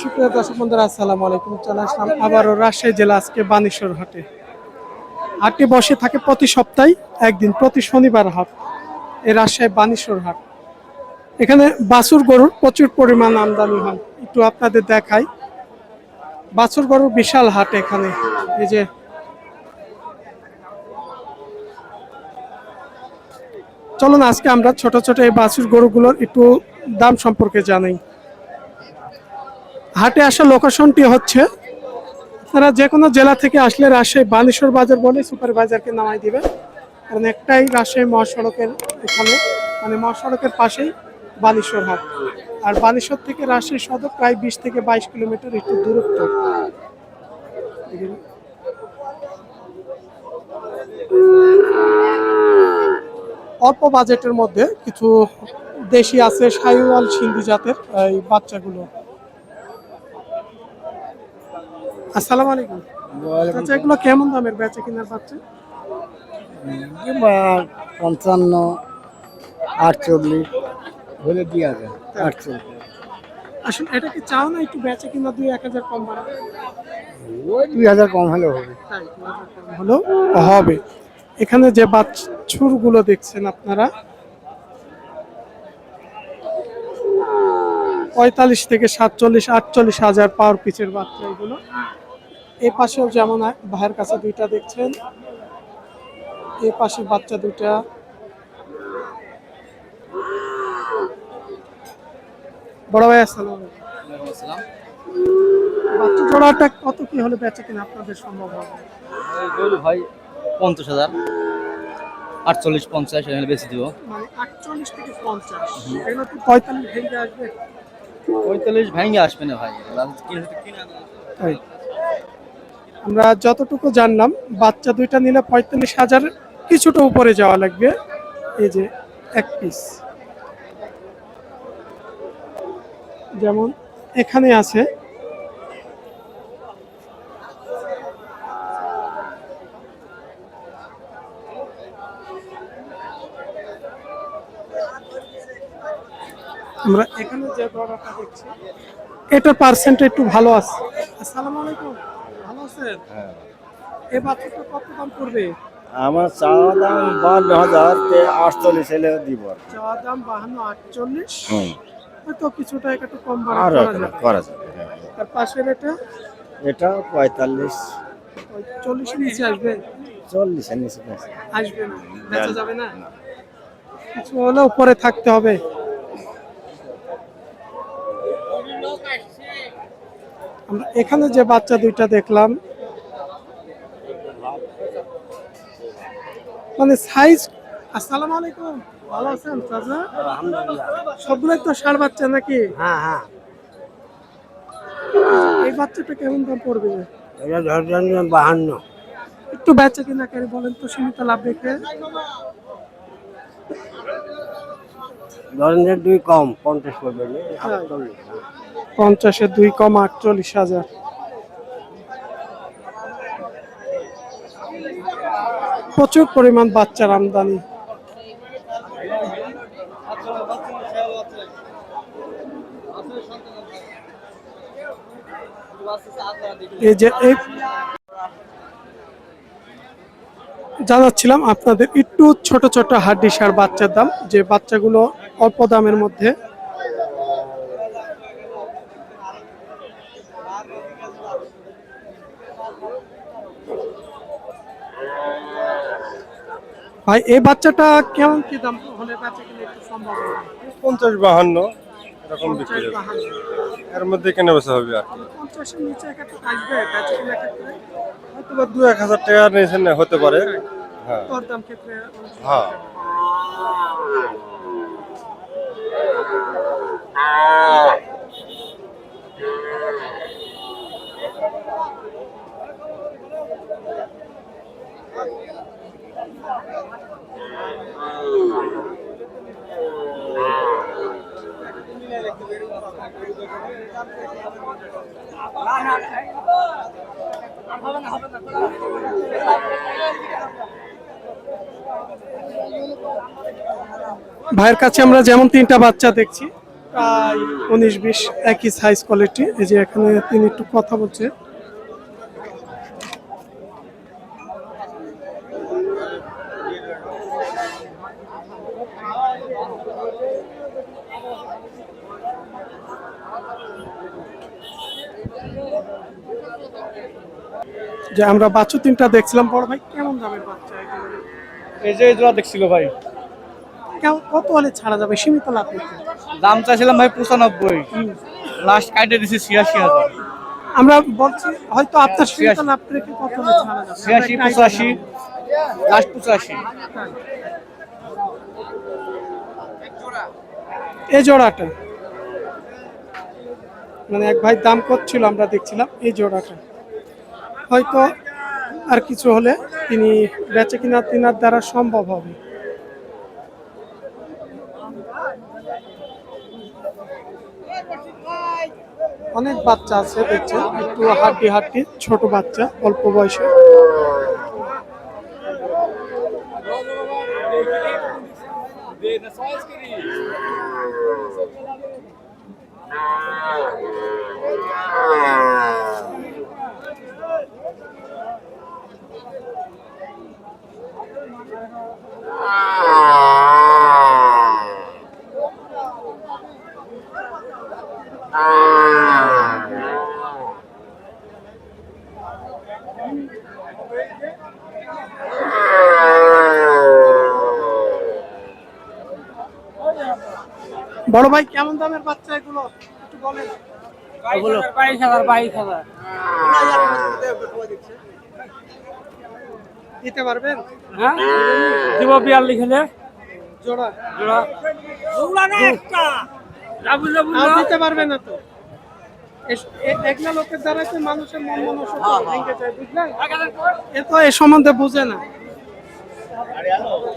সুপ্রিয় দর্শক বন্ধুরা, আসসালামু আলাইকুম। চলে আসলাম আবারও রাজশাহী জেলা আজকে বানেশ্বর হাটে। হাটটি বসে থাকে প্রতি সপ্তাহে একদিন, প্রতি শনিবার হাট। এই রাজশাহী বানেশ্বর হাট, এখানে বাছুর গরুর প্রচুর পরিমাণ আমদানি হয়। একটু আপনাদের দেখাই, বাছুর গরুর বিশাল হাট এখানে। এই যে চলুন আজকে আমরা ছোট ছোট এই বাছুর গরুগুলোর একটু দাম সম্পর্কে জানাই। হাটে আসা লোকেশনটি হচ্ছে, আপনারা যে কোনো জেলা থেকে আসলে রাজশাহী বানেশ্বর বাজার বলে সুপার বাজারকে নামাই দিবে, কারণ একটাই রাজশাহী মহাসড়কের এখানে, মানে মহাসড়কের পাশেই বানেশ্বর হাট। আর বানেশ্বর থেকে রাজশাহী সদর প্রায় 20 থেকে 22 কিলোমিটার একটু দূরত্ব। অল্প বাজেটের মধ্যে কিছু দেশি আছে, শাহিওয়াল সিন্ধি জাতের এই বাচ্চাগুলো। আসসালামু আলাইকুম। আচ্ছা, এগুলো কেমন দামের বেচা কিনার বাচ্চা? 55, 48 হলে দিয়ে যাবে। 48 আসলে এটা কি চাও না একটু বেচা কিনা 2-1000 কম বাড়াবে? ওই 2000 কম হলে হবে। তাই 2000 কম হলেও হবে। এখানে যে বাছুরগুলো দেখছেন আপনারা, 45 থেকে 47-48 হাজার পাওয়ার পিচের বাচ্চা এগুলো। এই পাশেও যেমন ভাইয়ের কাছে দুইটা দেখছেন, এই পাশে বাচ্চা দুইটা। বড় ভাই আসসালাম। বাচ্চা জোড়াটা কত কি হলে বেচে কিনা আপনাদের সম্ভব হবে? গরু ভাই 50,000, 48-50 এখানে বেশি দিব। মানে 48 থেকে 50, এগুলো কি 45 ভেঙে আসবে? 45 ভাঙে আসবে না ভাই। তাই আমরা যতটুকু জানলাম, বাচ্চা দুইটা নিলে 45,000 কিছুটা উপরে যাওয়া লাগবে। এই যে এক পিস যেমন এখানে আছে, আমরা এখানে যে দরটা দেখছি এটার পার্সেন্ট একটু ভালো আছে। আসসালামু আলাইকুম, ভালো আছেন? হ্যাঁ, এই বাচ্চাটা কত দাম পড়বে? আমার চাওয়া দাম 52,000 তে 48 হলে দিব। চাওয়া দাম 52-48, হুম, হয়তো কিছুটা একটু কম আর বাড়া করা যাবে। করা যাবে। তার পাশের এটা 45, 40 এর নিচে আসবে? 40 এর নিচে আছে। আসবে না, বেচা যাবে না, কিছু হলে উপরে থাকতে হবে। আমরা এখানে যে বাচ্চা দুইটা দেখলাম, মানে সাইজ। আসসালামু আলাইকুম, ভালো আছেন চাচা? আলহামদুলিল্লাহ। সবগুলোই তো ষাঁড় বাচ্চা নাকি? হ্যাঁ হ্যাঁ, এই বাচ্চাটা কেমন দাম পড়বে? এটা ধরেন 52। একটু বেচা কিনা করে বলেন তো, সীমিত লাভ রেখে। ধরেন যে 2 কম 50 করবে না, 48। 50-এর 2 কম 48,000। প্রচুর পরিমাণ বাচ্চার আমদানি। এই যে জানাচ্ছিলাম আপনাদের একটু ছোট ছোট হাড্ডিসার বাচ্চার দাম, যে বাচ্চাগুলো অল্প দামের মধ্যে। ভাই এই বাচ্চাটা কেমন কি দাম হলে বেচা কিনা একটু সম্ভব হবে? 50-52 এরকম বিক্রি 50, হবে। 52। এর মধ্যে কেনা বেচা হবে আর কি। 50-এর নিচে একটু আসবে বেচা কিনা ক্ষেত্রে? হয়তো বা 2-1000 টাকা নিয়েছেন না, হতে পারে। হ্যাঁ তোর দাম ক্ষেত্রে হ্যাঁ। ভাইয়ের কাছে আমরা যেমন 3টা বাচ্চা দেখছি, প্রায় 19-20 একই সাইজ কোয়ালিটি। এই যে এখানে তিনি একটু কথা বলছে। যে আমরা বাচ্চা তিনটা দেখছিলাম, বড় ভাই কেমন দামের বাচ্চা এগুলো? এই যে এই জোড়া দেখছিল ভাই, কত হলে ছাড়া যাবে? সীমিত লাভ নিতে। দাম চাইছিলাম ভাই 95, লাস্ট কাটে দিছি 86,000। আমরা বলছি হয়তো আপনার সীমিত লাভ রেখে কত হলে ছাড়া যাবে? 86, 85, লাস্ট 85। এই জোড়াটা মানে এক ভাই দাম করছিল, আমরা দেখছিলাম এই জোড়াটা হয়তো আর কিছু হলে তিনি বেচে কিনা তিনার দ্বারা সম্ভব হবে। অনেক বাচ্চা আছে দেখছেন, একটু হাড্ডি হাড্ডি ছোট বাচ্চা অল্প বয়সে। বড় ভাই কেমন দামের বাচ্চা এগুলো একটু বলেন। 22,000 দিতে পারবেন? হ্যাঁ দিব 42 হলে জোড়া জোড়া আর দিতে পারবে না তো? একলা লোকের দ্বারা তো মানুষের মন মনস্কতা ভেঙে যায়, বুঝলেন? এ তো এ সম্বন্ধে বুঝে না,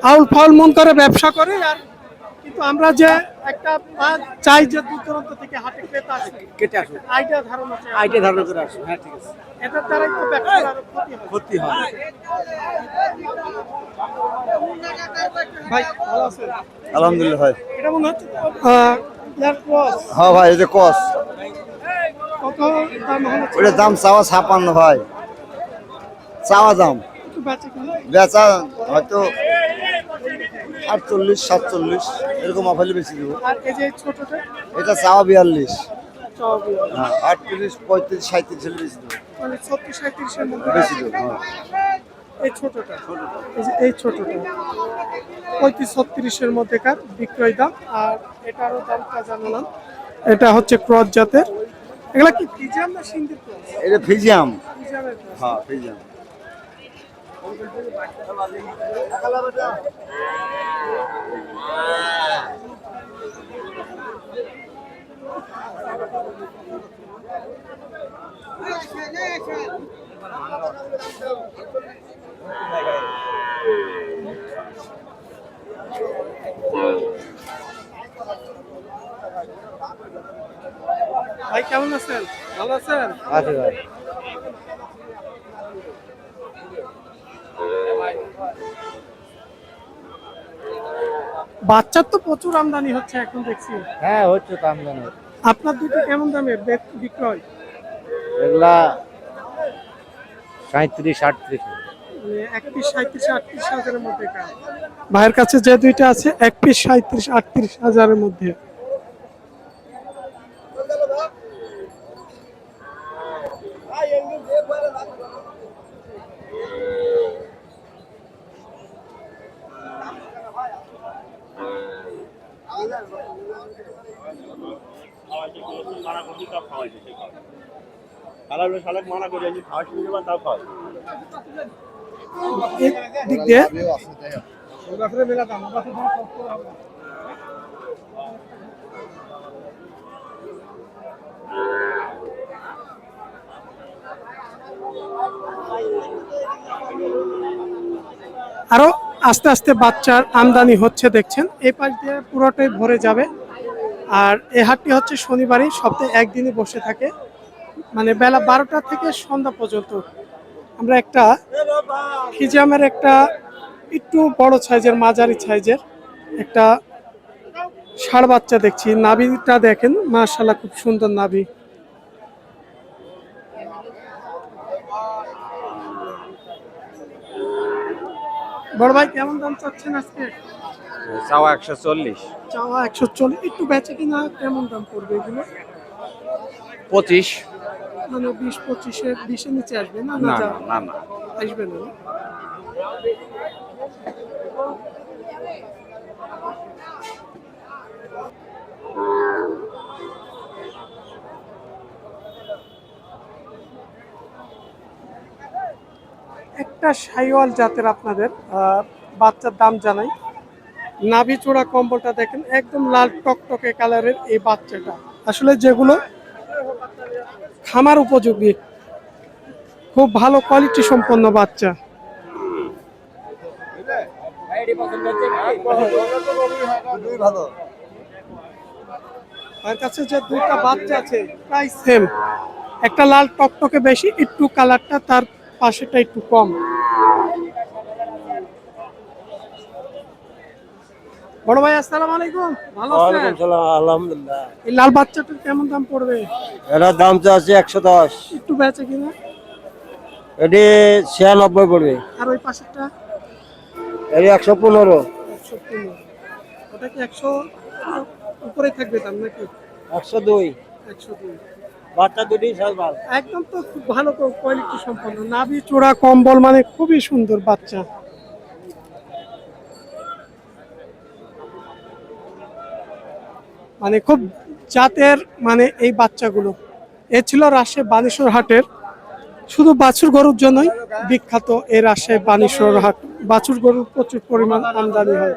আউল ফাউল মন করে ব্যবসা করে। আর কিন্তু আমরা যে একটা চাই যে দূর দূরান্ত থেকে হাটে ক্রেতা আসে, কেটে আসুন আইডিয়া ধারণা চাই, আইটে ধারণা করে আসুন। হ্যাঁ ঠিক আছে, এটার দ্বারাই তো ব্যবসার আরো ক্ষতি হয়। ক্ষতি হয়। ভাই ভালো আছেন? আলহামদুলিল্লাহ ভাই। এটা মনে হচ্ছে ইয়ার ক্রস। হ্যাঁ ভাই, এই যে কস, কত দাম হলো? ওটার দাম চাওয়া 56 ভাই, চাওয়া দাম। একটু বেচে কিনা? বেচা হয়তো 48, 47 এরকম অফারলে বেশি দেবো। আর এই যে ছোটটা এটা চাওয়া 42, চবে হ্যাঁ 38, 35, 37 হলে বেশি দেবো, মানে 36-37 এর মধ্যে বেশি দেবো। হ্যাঁ এই ছোটটা, এই যে এই ছোটটা 35-36 এর মধ্যেকার বিক্রয় দাম। আর এটারও দামটা জানালাম। এটা হচ্ছে ক্রস জাতের। এগুলা কি ফিজিয়াম না সিন্ধির ক্রস? এটা ফিজিয়াম, ফিজিয়ামের ক্রস। হ্যাঁ ফিজিয়াম। ভাই কেমন আছেন? ভালো আছেন? আছে ভাই। বাচ্চার তো প্রচুর আমদানি হচ্ছে এখন দেখছি। হ্যাঁ হচ্ছে তো আমদানি। আপনার দুটো কেমন দামের বিক্রয়? এগুলা 37-38। মানে এক পিস 37-38 হাজারের মধ্যে। ভাইয়ের কাছে যে দুইটা আছে এক পিস 37-38 হাজারের মধ্যে। দিক দিয়ে আরো আস্তে আস্তে বাচ্চার আমদানি হচ্ছে দেখছেন। এই পাশ দিয়ে পুরোটাই ভরে যাবে। আর এই হাটটি হচ্ছে শনিবারই, সপ্তাহে একদিনই বসে থাকে, মানে বেলা 12টা থেকে সন্ধ্যা পর্যন্ত। আমরা একটা ফিজিয়ামের একটা একটু বড় সাইজের মাঝারি সাইজের একটা ষাঁড় বাচ্চা দেখছি, নাভিটা দেখেন মাশাআল্লাহ খুব সুন্দর নাভি। বড় ভাই কেমন দাম চাচ্ছেন আজকে? চাওয়া 140। চাওয়া 140, একটু বেচে কিনা কেমন দাম পড়বে এগুলো? 25। মানে 20-25-এর 20-এর নিচে আসবে না? না না, না না। আসবে না। একটা শাইওয়াল জাতের আপনাদের বাচ্চার দাম জানাই। নাভি চূড়া কম্বলটা দেখেন একদম লাল টকটকে কালারের এই বাচ্চাটা, আসলে যেগুলো খামার উপযোগী, খুব ভালো কোয়ালিটি সম্পন্ন বাচ্চা। আমার কাছে যে দুইটা বাচ্চা আছে প্রায় সেম, একটা লাল টকটকে বেশি, একটু কালারটা তার পাশেটা একটু কম। বড় ভাই আসসালামু আলাইকুম, ভালো আছেন? আলহামদুলিল্লাহ। এই লাল বাচ্চাটার কেমন দাম পড়বে? এটার দাম চাচ্ছে 110। একটু বেচে কিনা? এটি 96 পড়বে। আর ওই পাশেরটা? এটি 115। 115। ওটা কি 100 উপরে থাকবে দাম নাকি? 102। 102। বাচ্চা দুটি সাইবাল। একদম তো খুব ভালো কোয়ালিটি সম্পন্ন, নাভি চূড়া কম্বল, মানে খুবই সুন্দর বাচ্চা। মানে খুব জাতের, মানে এই বাচ্চাগুলো। এ ছিল রাজশাহী বানেশ্বর হাটের, শুধু বাছুর গরুর জন্যই বিখ্যাত এই রাজশাহী বানেশ্বর হাট। বাছুর গরুর প্রচুর পরিমাণ আমদানি হয়।